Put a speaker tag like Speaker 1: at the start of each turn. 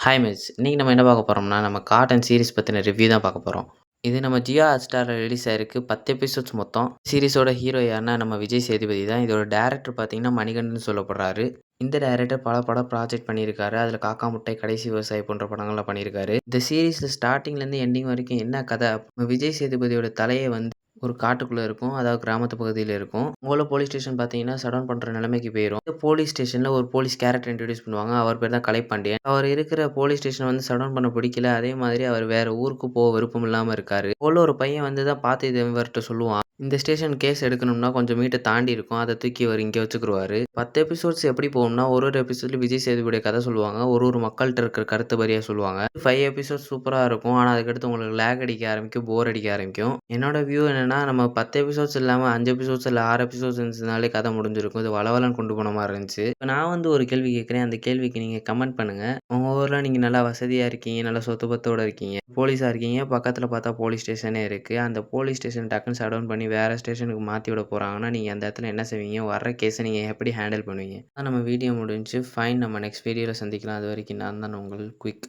Speaker 1: Hi miss. இன்னைக்கு நம்ம என்ன பார்க்க போறோம்னா, நம்ம காட்டன் சீரிஸ் பத்தின ரிவ்யூ தான் பார்க்க போறோம். இது நம்ம ஜியோ ஹாட்ஸ்டார்ல ரிலீஸ் ஆயிருக்கு. 10 எபிசோட்ஸ் மொத்தம். சீரிஸோட ஹீரோ யாருன்னா நம்ம விஜய் சேதுபதி தான். இதோட டைரக்டர் பார்த்தீங்கன்னா மணிகண்டன் சொல்லப்படுறாரு. இந்த டைரக்டர் பல படம் ப்ராஜெக்ட் பண்ணியிருக்காரு. அதில காக்கா முட்டை, கடைசி விவசாயி போன்ற படங்கள்லாம் பண்ணியிருக்காரு. இந்த சீரிஸ்ல ஸ்டார்ட்டிங்லேருந்து எண்டிங் வரைக்கும் என்ன கதை? விஜய் சேதுபதியோட தலைய வந்து ஒரு காட்டுக்குள்ள இருக்கும். அதாவது கிராமத்து பகுதியில இருக்கும். உள்ள போலீஸ் ஸ்டேஷன் பார்த்தீங்கன்னா, ஷட் பண்ற நிலைமைக்கு போயிரும். இந்த போலீஸ் ஸ்டேஷன்ல ஒரு போலீஸ் கேரக்டர் இன்ட்ரோடியூஸ் பண்ணுவாங்க. அவர் பேர் தான் கலைப்பாண்டியன். அவர் இருக்கிற போலீஸ் ஸ்டேஷன் வந்து ஷட் பண்ண பிடிக்கல. அதே மாதிரி அவர் வேற ஊருக்கு போக விருப்பம் இல்லாம இருக்காரு. உள்ள ஒரு பையன் வந்து தான் பார்த்து இத இவர்ட்ட சொல்லுவான். இந்த ஸ்டேஷன் கேஸ் எடுக்கணும்னா கொஞ்சம் மீட்டர் தாண்டி இருக்கும். அத தூக்கி இவர் இங்க வச்சுக்குருவாரு. 10 எபிசோட்ஸ் எப்படி போகும்னா, ஒரு எபிசோட்ல விஜய் சேதுபதியோட கதை சொல்லுவாங்க. ஒரு மக்கள்ட்ட இருக்கிற கருத்து வரியா சொல்லுவாங்க. 5 எபிசோட்ஸ் சூப்பரா இருக்கும். ஆனா அதுக்கடுத்து உங்களுக்கு லேக் அடிக்க ஆரம்பிக்கும். போர் அடிக்க ஆரம்பிக்கும். என்னோட வியூ என்னன்னா, நம்ம 10 எபிசோட்ஸ் இல்லாம 5 எபிசோட்ஸ் இல்ல 6 எபிசோட்ஸ் இருந்துச்சுனாலே கதை முடிஞ்சிருக்கும். இது வளவலன்னு கொண்டு போன மாரி இருந்துச்சு. இப்ப நான் வந்து ஒரு கேள்வி கேட்கிறேன். அந்த கேள்விக்கு நீங்க கமெண்ட் பண்ணுங்க. உங்க ஊர்ல நீங்க நல்லா வசதியா இருக்கீங்க. நல்லா சொத்து பத்தோட இருக்கீங்க. போலீஸா இருக்கீங்க. பக்கத்துல பார்த்தா போலீஸ் ஸ்டேஷனே இருக்கு. அந்த போலீஸ் ஸ்டேஷன் டக்குன்னு ஷட் டவுன் பண்ணி வேற ஸ்டேஷனுக்கு மாத்தி விட போறாங்கன்னா, நீங்க அந்த இடத்துல என்ன செய்வீங்க? வர்ற கேஸ நீங்க எப்படி ஹேண்டில் பண்ணுவீங்க? அதான் நம்ம வீடியோ முடிஞ்சுச்சு. ஃபைன். நம்ம நெக்ஸ்ட் வீடியோல சந்திக்கலாம். அதுவரைக்கும் நான் தான் உங்கள் குயிக்.